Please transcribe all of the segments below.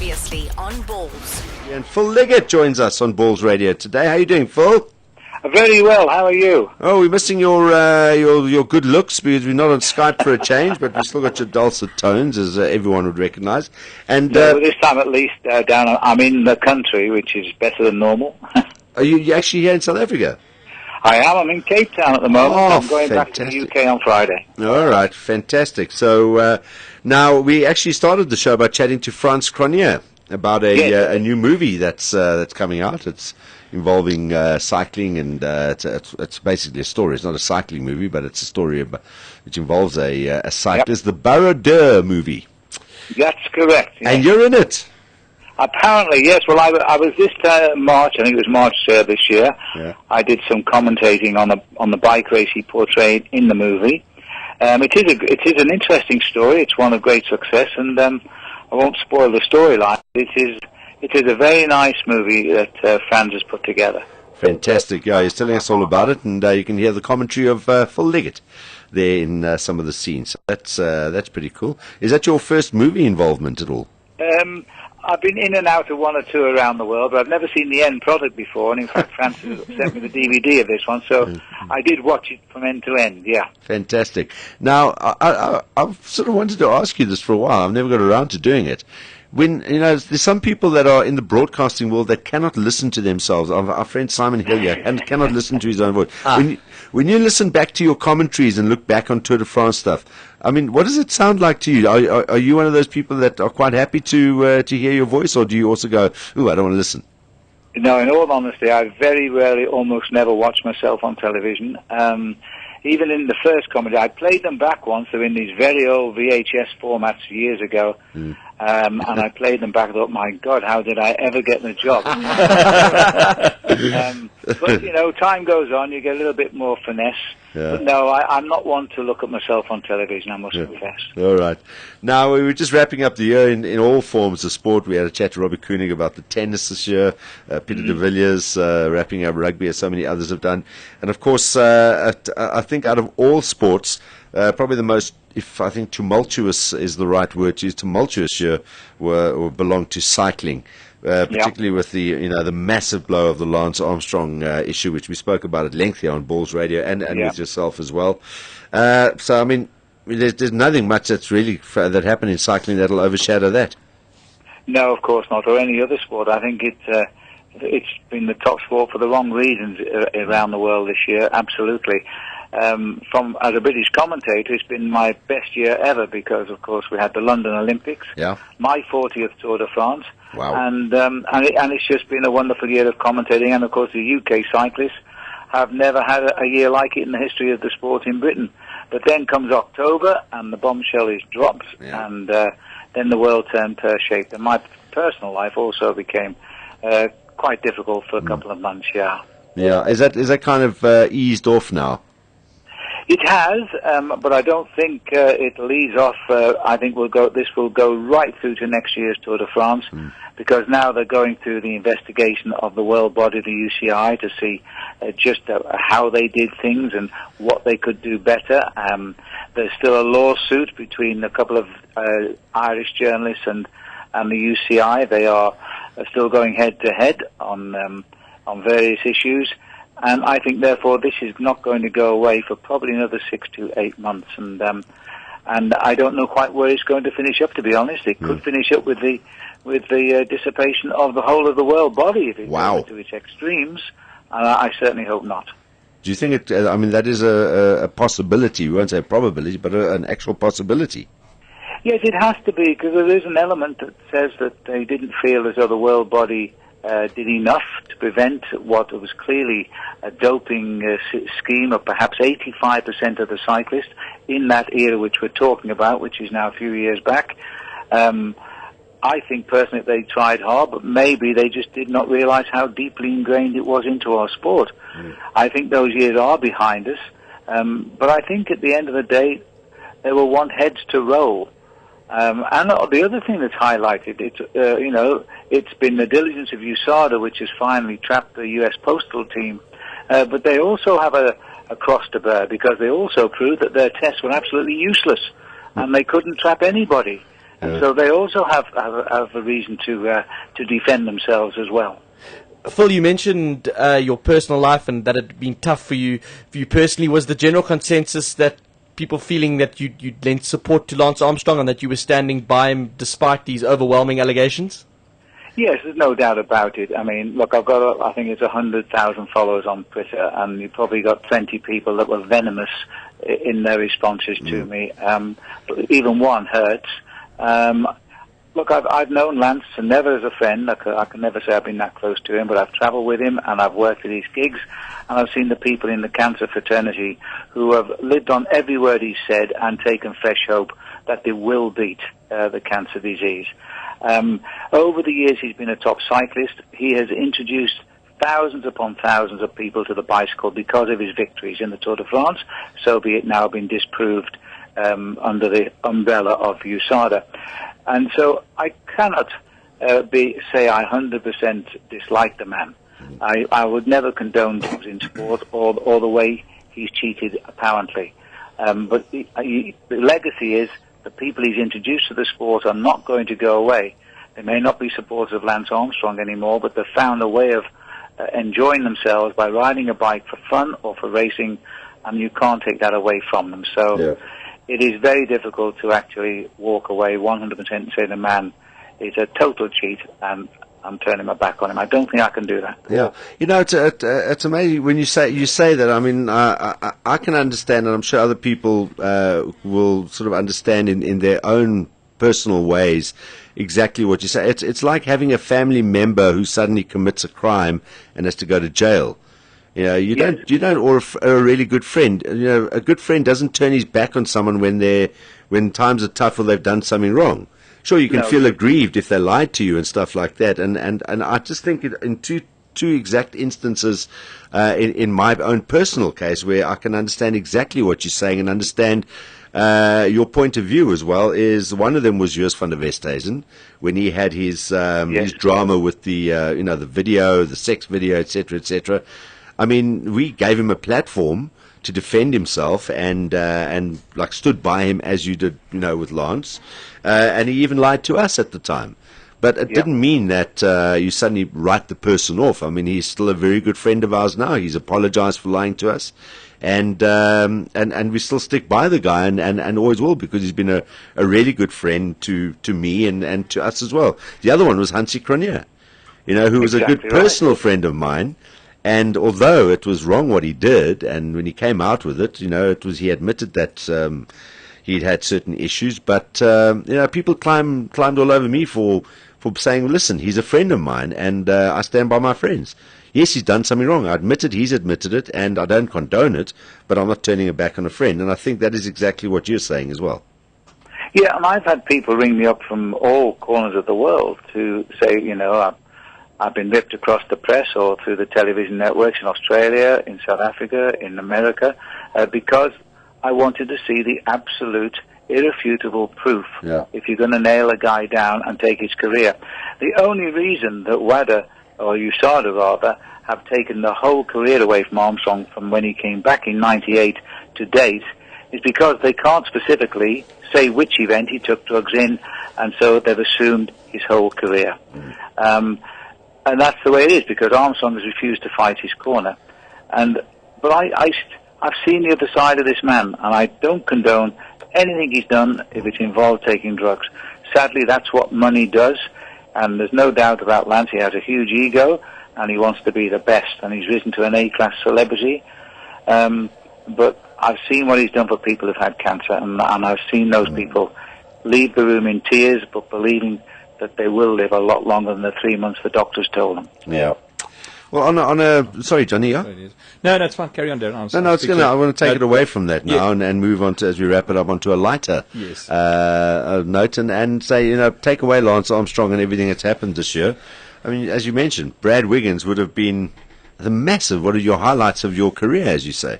Previously on Balls. And Phill Liggett joins us on Balls Radio today. How are you doing, Phill? Very well. How are you? Oh, we're missing your good looks because we're not on Skype for a change, but we've still got your dulcet tones, as everyone would recognise. And this time, at least, I'm in the country, which is better than normal. Are you actually here in South Africa? I am. I'm in Cape Town at the moment. Oh, I'm going back to the UK on Friday. All right, fantastic. So now we actually started the show by chatting to Frans Cronje about a new movie that's coming out. It's involving cycling, and it's basically a story. It's not a cycling movie, but it's a story which involves a cyclist. Yep. The Barradeur movie. That's correct. Yes. And you're in it. Apparently, yes. Well, I was this March. I think it was March this year. Yeah. I did some commentating on the bike race he portrayed in the movie. It is an interesting story. It's one of great success, and I won't spoil the storyline. It is a very nice movie that Frans has put together. Fantastic. Yeah, he's telling us all about it, and you can hear the commentary of Phill Liggett there in some of the scenes. So that's pretty cool. Is that your first movie involvement at all? I've been in and out of one or two around the world, but I've never seen the end product before. And in fact, Francis sent me the DVD of this one, so I did watch it from end to end. Yeah, fantastic. Now, I've sort of wanted to ask you this for a while. I've never got around to doing it. When there's some people that are in the broadcasting world that cannot listen to themselves. Our friend Simon Hillier cannot listen to his own voice. When you listen back to your commentaries and look back on Tour de France stuff, I mean, what does it sound like to you? Are you one of those people that are quite happy to hear your voice, or do you also go, "Ooh, I don't want to listen"? No, in all honesty, I very rarely, almost never watch myself on television. Even in the first comedy, I played them back once. They're in these very old VHS formats years ago. And I played them back and thought, my God, how did I ever get the job? But, time goes on, you get a little bit more finesse. Yeah. But no, I'm not one to look at myself on television, I must confess. All right. Now, we were just wrapping up the year in all forms of sport. We had a chat to Robbie Koenig about the tennis this year, Peter de Villiers wrapping up rugby, as so many others have done. And, of course, I think out of all sports, probably the most, if I think tumultuous is the right word to use, tumultuous year belonged to cycling, particularly with the massive blow of the Lance Armstrong issue, which we spoke about at length here on Balls Radio and with yourself as well. So I mean, there's nothing much that's really that happened in cycling that'll overshadow that. No, of course not, or any other sport. I think it's been the top sport for the wrong reasons around the world this year. Absolutely. As a British commentator, it's been my best year ever because, of course, we had the London Olympics, my 40th Tour de France, and it's just been a wonderful year of commentating. And of course, the UK cyclists have never had a year like it in the history of the sport in Britain. But then comes October, and the bombshell is dropped, and then the world turned pear-shaped. And my personal life also became quite difficult for a couple of months. Yeah. Is that kind of eased off now? It has, but I don't think it'll ease off. I think this will go right through to next year's Tour de France, because now they're going through the investigation of the world body, the UCI, to see just how they did things and what they could do better. There's still a lawsuit between a couple of Irish journalists and the UCI. They are still going head to head on various issues. And I think, therefore, this is not going to go away for probably another 6 to 8 months. And I don't know quite where it's going to finish up, to be honest. It could finish up with the dissipation of the whole of the world body if it goes to its extremes. And I certainly hope not. Do you think that is a possibility? We won't say a probability, but an actual possibility. Yes, it has to be, because there is an element that says that they didn't feel as though the world body did enough to prevent what was clearly a doping scheme of perhaps 85% of the cyclists in that era which we're talking about, which is now a few years back. I think personally they tried hard, but maybe they just did not realize how deeply ingrained it was into our sport. I think those years are behind us, but I think at the end of the day they will want heads to roll. And the other thing that's highlighted, it's been the diligence of USADA which has finally trapped the U.S. Postal team, but they also have a cross to bear, because they also proved that their tests were absolutely useless, and they couldn't trap anybody. And so they also have a reason to defend themselves as well. Phil, you mentioned your personal life and that it had been tough for you personally. Was the general consensus that people feeling that you'd lent support to Lance Armstrong and that you were standing by him despite these overwhelming allegations? Yes, there's no doubt about it. I mean, look, I've got, I think it's 100,000 followers on Twitter, and you probably got 20 people that were venomous in their responses to me. But even one hurts. Look, I've known Lance, and never as a friend. I can never say I've been that close to him, but I've travelled with him, and I've worked at his gigs, and I've seen the people in the cancer fraternity who have lived on every word he's said and taken fresh hope that they will beat the cancer disease. Over the years, he's been a top cyclist. He has introduced thousands upon thousands of people to the bicycle because of his victories in the Tour de France, so be it now been disproved under the umbrella of USADA. And so I cannot say I 100% dislike the man. I would never condone things in sport or the way he's cheated, apparently. But the legacy is the people he's introduced to the sport are not going to go away. They may not be supporters of Lance Armstrong anymore, but they've found a way of enjoying themselves by riding a bike for fun or for racing, and you can't take that away from them. So it is very difficult to actually walk away 100% and say the man is a total cheat and I'm turning my back on him. I don't think I can do that. Yeah, you know, it's amazing when you say that. I mean, I can understand, and I'm sure other people will sort of understand in their own personal ways exactly what you say. It's like having a family member who suddenly commits a crime and has to go to jail. You know, you don't, or a really good friend. You know, a good friend doesn't turn his back on someone when times are tough or they've done something wrong. Sure, you can feel aggrieved if they lied to you and stuff like that. And I just think in two exact instances, in my own personal case, where I can understand exactly what you're saying and understand your point of view as well, is one of them was Joos van der Westhuizen, when he had his drama with the the video, the sex video, etc., etc. I mean, we gave him a platform to defend himself and like stood by him as you did, with Lance, and he even lied to us at the time. But it didn't mean that you suddenly write the person off. I mean, he's still a very good friend of ours now. He's apologized for lying to us, and we still stick by the guy and always will, because he's been a really good friend to me and to us as well. The other one was Hansie Cronje, who was a good personal friend of mine. And although it was wrong what he did, and when he came out with it, he admitted that he'd had certain issues. But people climbed all over me for saying, listen, he's a friend of mine, and I stand by my friends. Yes, he's done something wrong. He's admitted it, and I don't condone it, but I'm not turning it back on a friend. And I think that is exactly what you're saying as well. Yeah, and I've had people ring me up from all corners of the world to say, I've been ripped across the press or through the television networks in Australia, in South Africa, in America, because I wanted to see the absolute, irrefutable proof if you're going to nail a guy down and take his career. The only reason that WADA, or USADA rather, have taken the whole career away from Armstrong from when he came back in 98 to date is because they can't specifically say which event he took drugs in, and so they've assumed his whole career. And that's the way it is, because Armstrong has refused to fight his corner. But I've seen the other side of this man, and I don't condone anything he's done if it's involved taking drugs. Sadly, that's what money does, and there's no doubt about Lance. He has a huge ego, and he wants to be the best, and he's risen to an A-class celebrity. But I've seen what he's done for people who've had cancer, and I've seen those people leave the room in tears, but believing that they will live a lot longer than the 3 months the doctors told them. Yeah. Well, sorry, Johnny. Yeah. No, that's fine. Carry on, Darren. I want to take it away from that now and move on to, as we wrap it up, onto a lighter note and say, take away Lance Armstrong and everything that's happened this year. I mean, as you mentioned, Brad Wiggins would have been the massive. What are your highlights of your career, as you say?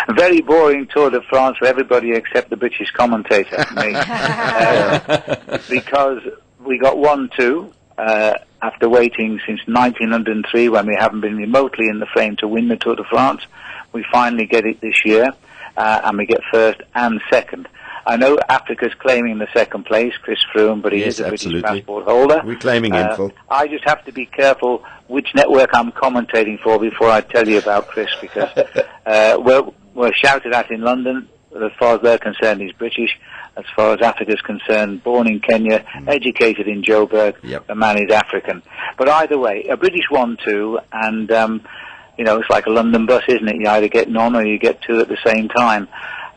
A very boring Tour de France for everybody except the British commentator, me. Because we got 1-2 after waiting since 1903, when we haven't been remotely in the frame to win the Tour de France. We finally get it this year, and we get first and second. I know Africa's claiming the second place, Chris Froome, but he is a British passport holder. We're claiming him, Phil. I just have to be careful which network I'm commentating for before I tell you about Chris, because we're shouted at in London. As far as they're concerned, he's British. As far as Africa's concerned, born in Kenya, educated in Joburg, the man is African. But either way, a British 1-2, and, it's like a London bus, isn't it? You either get none or you get two at the same time.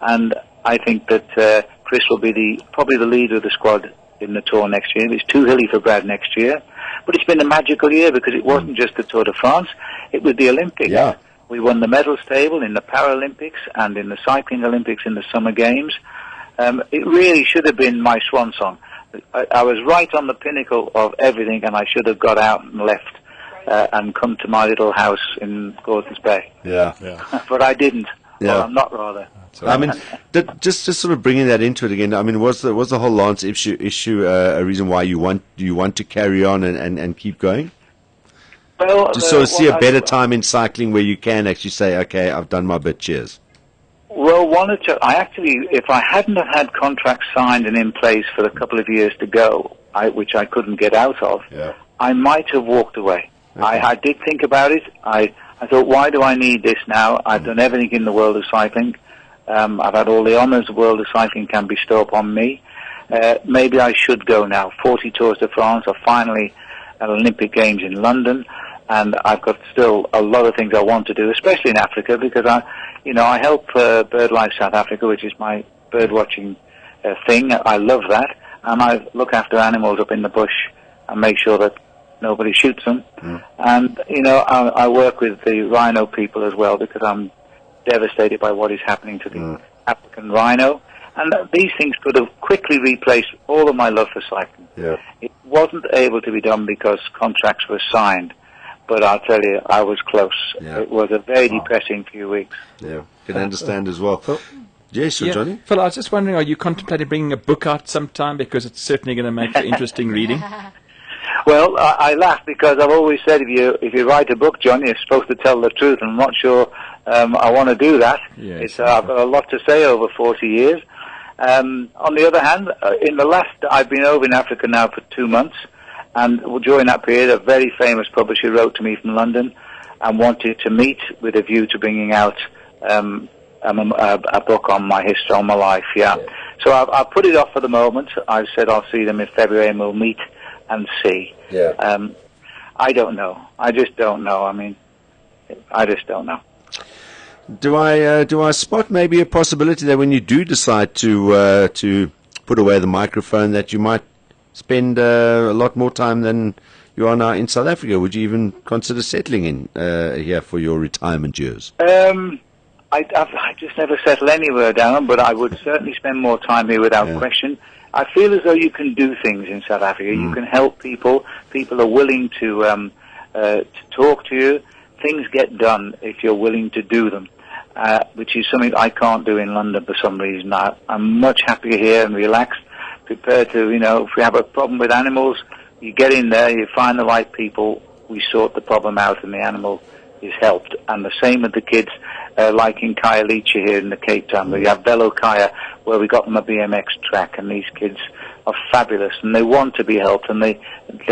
And I think that Chris will be probably the leader of the squad in the Tour next year. It's too hilly for Brad next year. But it's been a magical year because it wasn't just the Tour de France, it was the Olympics. Yeah. We won the medals table in the Paralympics and in the Cycling Olympics in the Summer Games. It really should have been my swan song. I was right on the pinnacle of everything, and I should have got out and left and come to my little house in Gordons Bay. Yeah. But I didn't. Yeah. Well, I'm not, rather. I mean, just sort of bringing that into it again. I mean, was the whole Lance issue a reason why you want to carry on and keep going? Well, to sort of see a better time in cycling where you can actually say, okay, I've done my bit, cheers. Well, if I hadn't have had contracts signed and in place for a couple of years to go, which I couldn't get out of, I might have walked away. Okay. I did think about it. I thought, why do I need this now? I've done everything in the world of cycling. I've had all the honours the world of cycling can bestow upon me. Maybe I should go now. 40 Tours de France are finally at Olympic Games in London. And I've got still a lot of things I want to do, especially in Africa, because I help BirdLife South Africa, which is my bird watching thing. I love that, and I look after animals up in the bush and make sure that nobody shoots them. And I work with the rhino people as well, because I'm devastated by what is happening to the African rhino. And these things could have quickly replaced all of my love for cycling. Yeah. It wasn't able to be done because contracts were signed. But I'll tell you, I was close. Yeah. It was a very depressing few weeks. Yeah, can understand as well. Yes, Johnny? Phil, I was just wondering, are you contemplating bringing a book out sometime? Because it's certainly going to make for interesting reading. Well, I laugh because I've always said if you write a book, John, you're supposed to tell the truth. I'm not sure I want to do that. Yes. I've got a lot to say over 40 years. On the other hand, I've been over in Africa now for 2 months. And during that period, a very famous publisher wrote to me from London and wanted to meet with a view to bringing out a book on my history, on my life. Yeah. So I've put it off for the moment. I've said I'll see them in February and we'll meet and see. Yeah. I don't know. I just don't know. I mean, I just don't know. Do I spot maybe a possibility that when you do decide to put away the microphone, that you might spend a lot more time than you are now in South Africa? Would you even consider settling in here for your retirement years? I just never settle anywhere down, but I would certainly spend more time here without question. I feel as though you can do things in South Africa. You can help people. People are willing to talk to you. Things get done if you're willing to do them, which is something I can't do in London for some reason. I'm much happier here and relaxed, prepared to, if we have a problem with animals, you get in there, you find the right people, we sort the problem out and the animal is helped. And the same with the kids, like in Khayelitsha here in the Cape Town. We have Velo Kaya, where we got them a BMX track, and these kids are fabulous, and they want to be helped, and they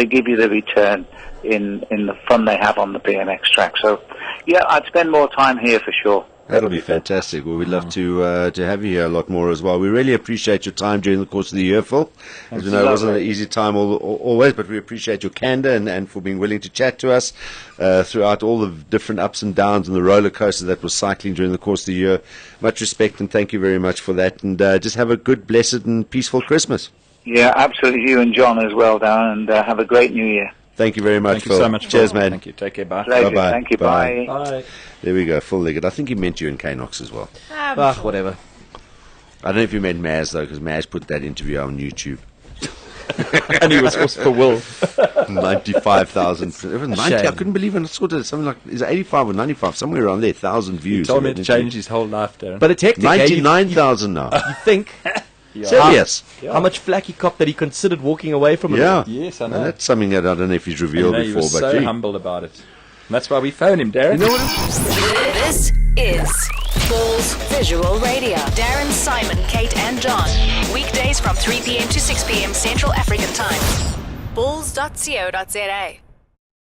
give you the return in the fun they have on the BMX track. So, yeah, I'd spend more time here for sure. That'll be fantastic. Well, we'd love to have you here a lot more as well. We really appreciate your time during the course of the year, Phil. As you know, it wasn't an easy time always, but we appreciate your candor and for being willing to chat to us throughout all the different ups and downs and the roller coaster that was cycling during the course of the year. Much respect and thank you very much for that. And just have a good, blessed and peaceful Christmas. Yeah, absolutely. You and John as well, Darren, and have a great New Year. Thank you very much, Thank Phil. you so much, Cheers, Phil. man. Thank you. Take care. Bye. Pleasure. Bye-bye. Thank you. Bye. Bye. There we go, Phill Liggett. I think he meant you and Knox as well. Whatever. I don't know if you meant Maz, though, because Maz put that interview on YouTube. And he was also for Will. 95,000. It was 90. I Shame. couldn't believe it. I saw something like, is it 85 or 95? Somewhere around there, 1,000 views. He told me to change his whole life, Darren. But it's hectic. 99,000 now. You think Serious? how much flack he copped that he considered walking away from it? Yeah. Yes, I know. And that's something that I don't know if he's revealed I know, before. he was but so gee. humble about it. And that's why we phoned him, Darren. You know what? This is Balls Visual Radio. Darren, Simon, Kate and John. Weekdays from 3 p.m. to 6 p.m. Central African Time. Balls.co.za